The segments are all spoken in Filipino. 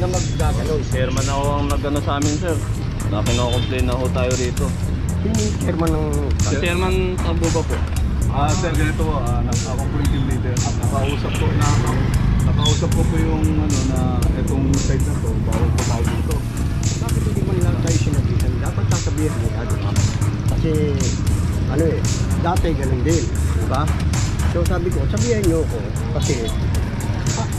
na maggaganon. Chairman ako ang nag-ano sa amin, sir. Nakino-complain na ho tayo rito. Yung chairman ng... Chairman Tambuba po. Sir, ganito po, ako po yung team leader. Nakausap ko po yung ano na itong site na to, bawal po tayo dito. Bakit hindi man lang tayo sinabihan? Dapat sasabihin nila, di ba? Kasi, ano eh, dati ganun din, di ba? So sabi ko, sabihan niyo ako, kasi,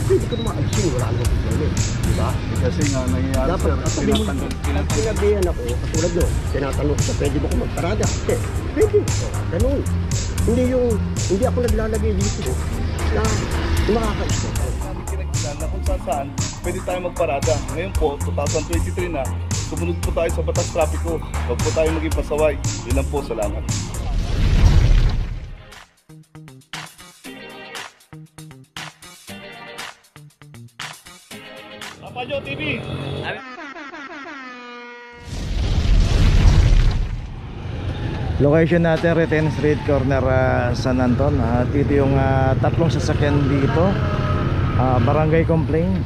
pwede ko naman alisin, wala nang problema, di ba? Kasi nga, nangyayari Dapat, sir, sabi mo, pag sinabihan ako, katulad nyo, tinatanong ko siya, pwede mo ko magparada? Pwede, ganun. Hindi ako naglalagay dito na makaka-stop. Sabi kinagkilala kung saan pwede tayo magparada. Ngayon po, 2023 na, sumunod po tayo sa batas trapiko. Huwag po tayo maging pasaway. Yun lang po, salamat. Papajo TV! Location natin, Reten Street, corner San Anton. Dito yung tatlong sasakyan dito. Barangay complaint.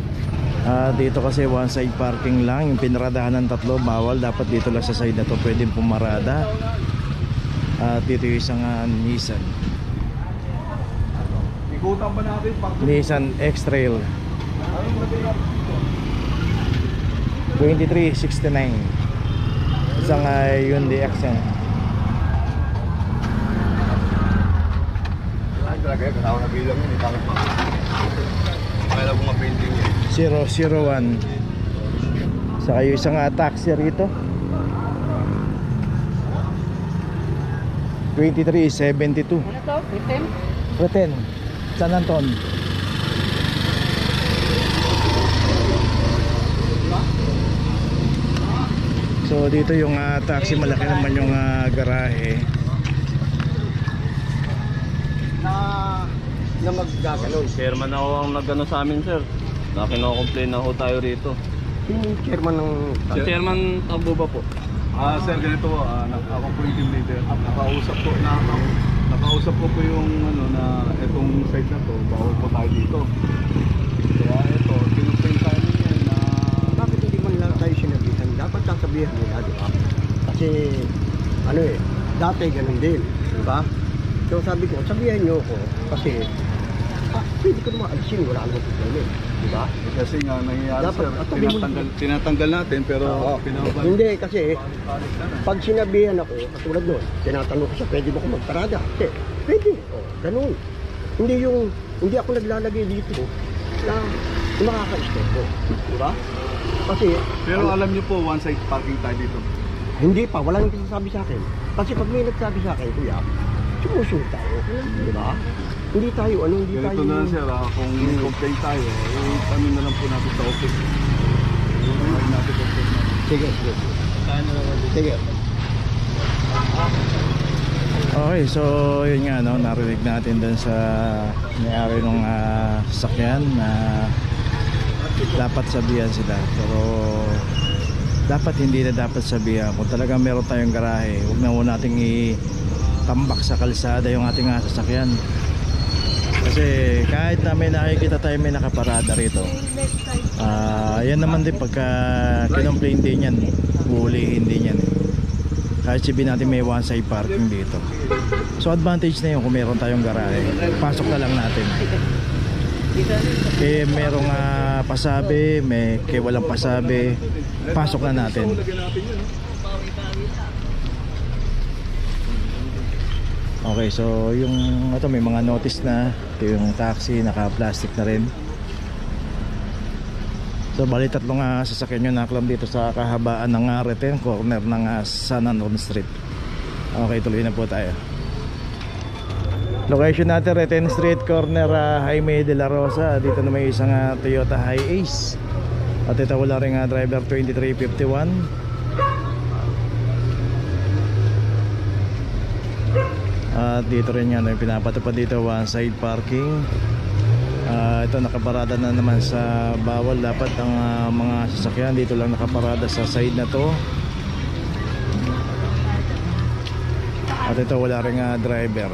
Dito kasi one side parking lang. Yung pinaradahan ng tatlo, bawal. Dapat dito lang sa side na to pwedeng pumarada. Dito yung isang Nissan. Ikutan ba natin? Nissan X-Trail 2369. Isang Hyundai Accent. Talaga, kasama na bilang yun. Bakit pa? Kaya kung ma-painting yun. 001. Saka yung isang taxi rito 2372. Ano to? Reten? Reten, San Anton. So dito yung taxi, malaki naman yung garahe. Na maggaganon. Chairman ako ang nag-ano sa amin, sir. Nakino-complain na ho tayo rito. Yung chairman ng... Chairman Tambuba po. Sir, ganito po, ako po yung team leader. Nakausap ko po yung ano na itong site na to, bawal po tayo dito. Kaya ito, kinumplain tayo niyan na... Bakit hindi man lang tayo sinabihan? Dapat sasabihan nila, di ba? Kasi, ano eh, dati ganun din, di ba? So sabi ko, sabihan niyo ako, kasi, pwede ko naman alisin, wala nang problema, di ba? Kasi nga, nangyayari Dapat, sir, tinatanggal natin pero pinabalik. Hindi, kasi, pag sinabihan ako, katulad nun, tinatanong ko siya, pwede mo ko magparada? Pwede, ganun. Hindi ako naglalagay dito na makaka-stop ko, di ba? Kasi, Pero alam niyo po, one side parking tayo dito. hindi pa, walang nagsasabi sa akin. Kasi pag may nagsabi sa akin, kuya, sumusunod tayo, di ba? Hindi tayo, hindi Ganito tayo... na sir, kung may complaint tayo, ano na lang po natin sa office. Ay natin complaint natin. Sige. Sige. Okay, so yun nga, no, narinig natin dun sa may-ari ng sasakyan na dapat sabihan sila, pero dapat hindi na dapat sabihan. Kung talagang meron tayong garahe, huwag na muna nating itambak sa kalsada yung ating sasakyan. Kasi kahit na may nakikita tayo may nakaparada rito, yan naman din pagka kinomplain din yan, huhulihin din yan. Kahit sabihin natin may one side parking dito. So advantage na yun kung meron tayong garahe, pasok na lang natin. Kaya merong pasabi, kaya walang pasabi, pasok na natin. Okay, so yung ito may mga notice na. Ito yung taxi, naka-plastic na rin. So bali tatlong sasakyan yung naklam dito sa kahabaan ng Reten, corner ng San Anton Street. Okay, tuloy na po tayo. Location natin, Reten Street, corner Jaime de la Rosa. Dito na may isang Toyota Hiace. At ito wala rin driver 2351. At dito rin yan, pinapatupad dito one side parking. Ito nakaparada na naman sa bawal. Dapat ang mga sasakyan dito lang nakaparada sa side na to. At ito wala rin driver.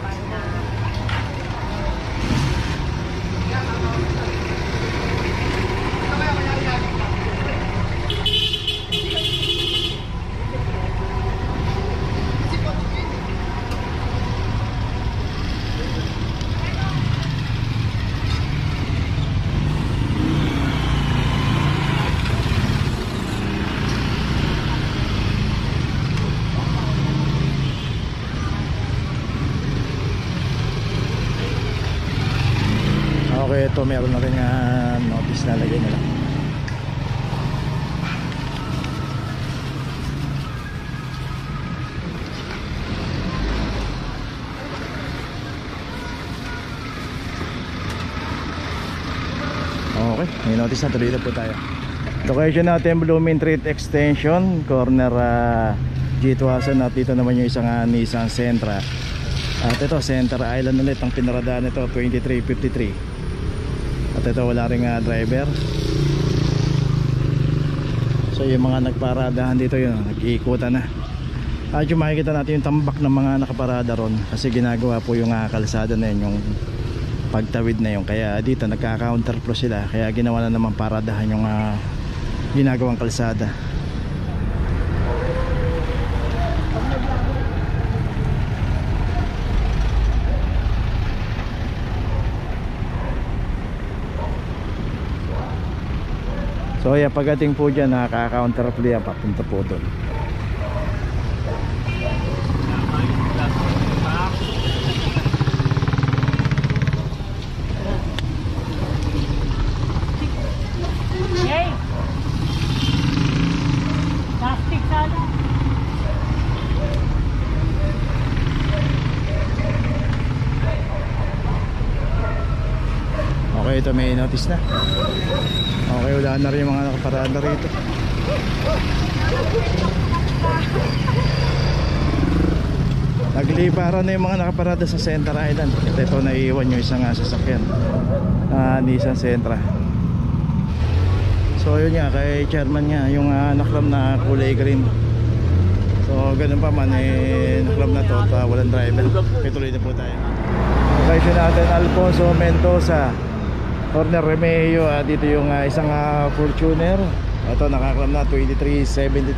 ito meron na rin notice na lagay nila. Okay, may notice na, tuloy na po tayo. Location natin Blooming Street Extension, corner G2000, at dito naman yung isang Nissan Sentra. At ito, Center Island ulit ang pinaradaan nito, 2353. At ito, wala ring driver. So yung mga nagparadahan dito, yun, nag-iikutan na. At yung makikita natin yung tambak ng mga nakaparada ron, kasi ginagawa po yung kalsada na yun, yung pagtawid na yun. Kaya dito nagka-counterflow sila, kaya ginawa na naman paradahan yung ginagawang kalsada. So yeah, pagdating po dyan, nakaka-counterflow yan, papunta po doon. Yay! Plastic sana. Okay, ito may notice na. Okay, wala na rin yung mga nakaparada rito. Nagliparan na yung mga nakaparada sa Center Island. At ito, naiiwan yung isang sasakyan, Nissan Sentra. So yun nga, kay chairman nga, yung naklam na kulay green. So ganun pa man, naklam na to, walang driver. Okay, tuloy na po tayo. Okay, siya natin Alfonso Mendoza, corner Remeo. Dito yung isang Fortuner. Ito, nakaklam na 2372.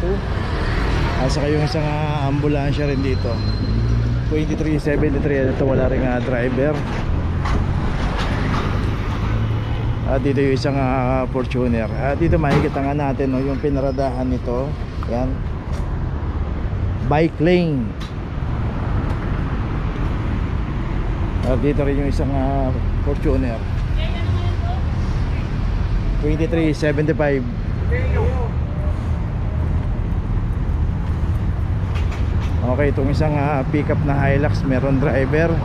Saka yung isang ambulansya rin dito, 2373. Ito, wala rin driver. Dito yung isang Fortuner. Dito makikita nga natin, no, yung pinaradahan nito. Yan, bike lane. Dito rin yung isang Fortuner, 2375. Okay, itong isang pickup na Hilux, meron driver.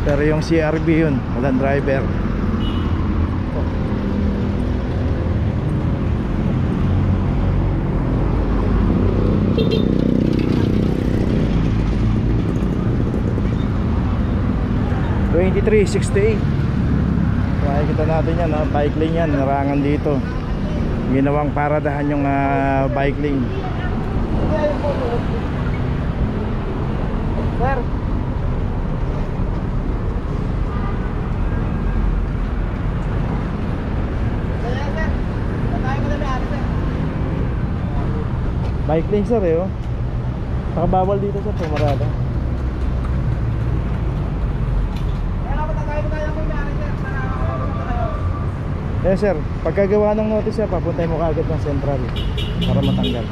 Pero yung CRV yun, walang driver. $23.68. Makikita natin yan, bike lane yan, narangan dito. Ginawang paradahan yung bike lane. Sir, bike lane sir oh. Nakabawal dito sir, pumarada. Eh sir, pagkagawa ng notice papuntay mo kaagad ng Central para matanggal.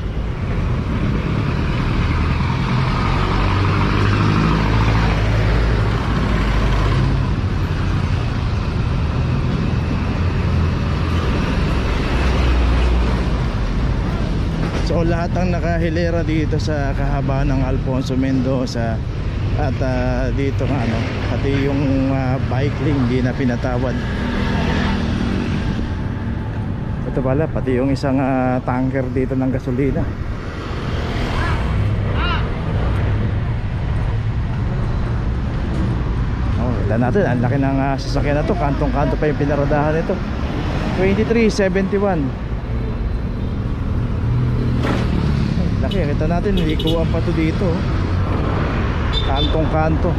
So lahat ng nakahilera dito sa kahabaan ng Alfonso Mendoza at dito nga pati yung bike lane hindi na pinatawad. Ito pala, pati yung isang tanker dito ng gasolina. Kita natin, ang laki ng sasakyan na to. Kantong-kanto pa yung pinaradahan nito. 2371. Laki, kita natin, nilikuan pa to dito. Kantong-kanto.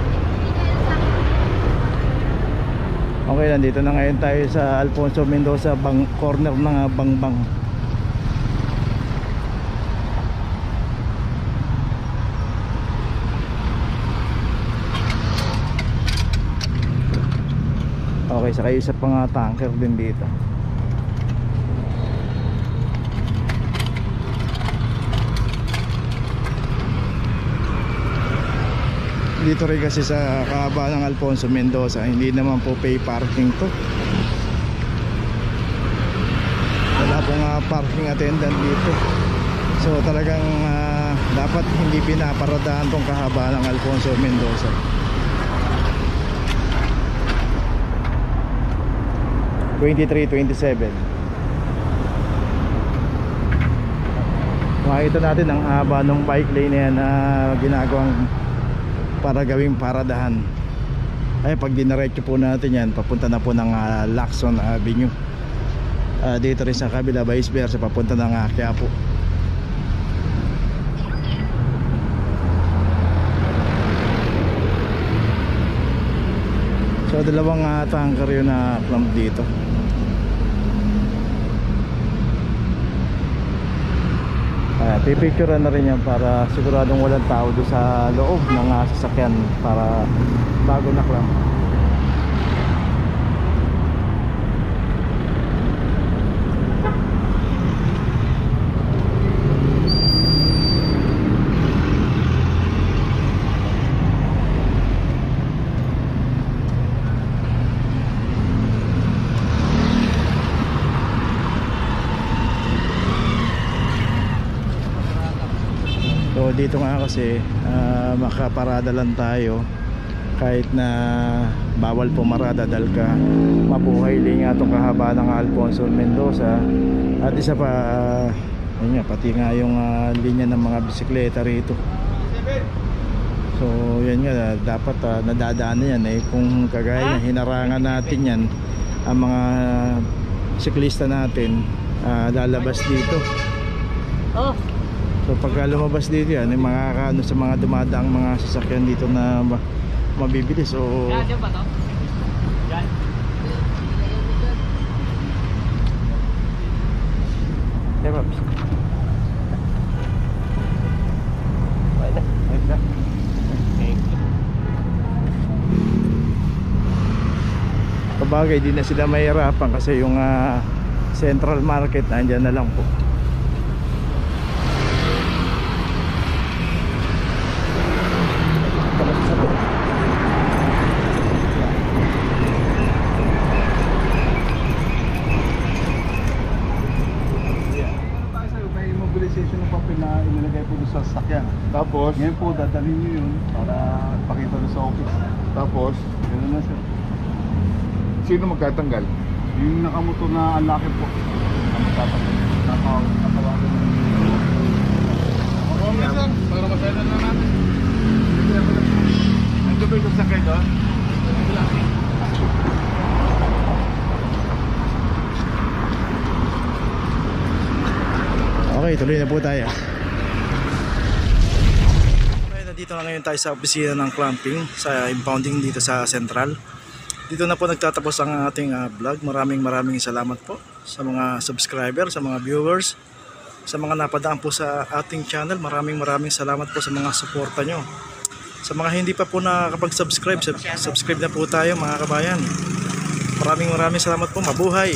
Okay, nandito na ngayon tayo sa Alfonso Mendoza, corner ng Bangbang. Okay, saka isa pang tanker din dito. Dito rin kasi sa kahaba ng Alfonso Mendoza, hindi naman po pay parking to. yung parking attendant dito. So talagang dapat hindi pinaparadahan tong kahaba ng Alfonso Mendoza. (23-27) makita natin ang haba ng bike lane na yan na ginagawang para gawing paradahan. Ay, pag dinaretso po natin yan, papunta na po ng Lacson Avenue. Dito rin sa kabila, vice versa, papunta ng Quiapo. So dalawang tanker yun na clamp dito. Pipicturean na rin yan para siguradong walang tao doon sa loob ng sasakyan para bago na clamp. So dito nga kasi makaparada lang tayo kahit na bawal pumarada dahil ka mabuhay lang nga itong kahaba ng Alfonso Mendoza. At isa pa yun nga, pati nga yung linya ng mga bisikleta rito. So yan nga, dapat nadadaan na yan kung kagaya na hinarangan natin yan, ang mga siklista natin lalabas dito. Oh. So pagka lumabas dito yan, yung mga sa mga dumadaang mga sasakyan dito na mabibilis. So Diyan ba to? Diyan. yeah, Pops. Kabagay, di na sila mahirapan kasi yung Central Market nandyan na lang po. May mobilization ng papel na inilagay po doon sa sasakyan. Tapos, ngayon po dadalhin nyo yun para pakita doon sa office. Tapos, gano'n na sir. Sino magtatanggal? Yung nakamotor na unlocker po. Natawagan na. Oo, sir. Para masaya na natin. Nandiyo ba yung sasakyan doon? Okay, tuloy na po tayo. Okay, nandito na ngayon tayo sa opisina ng clamping sa impounding dito sa Central. Dito na po nagtatapos ang ating vlog. Maraming salamat po sa mga subscriber, sa mga viewers, sa mga napadaan po sa ating channel. Maraming salamat po sa mga suporta nyo. Sa mga hindi pa po nakakapag-subscribe, subscribe na po tayo mga kabayan. Maraming salamat po. Mabuhay!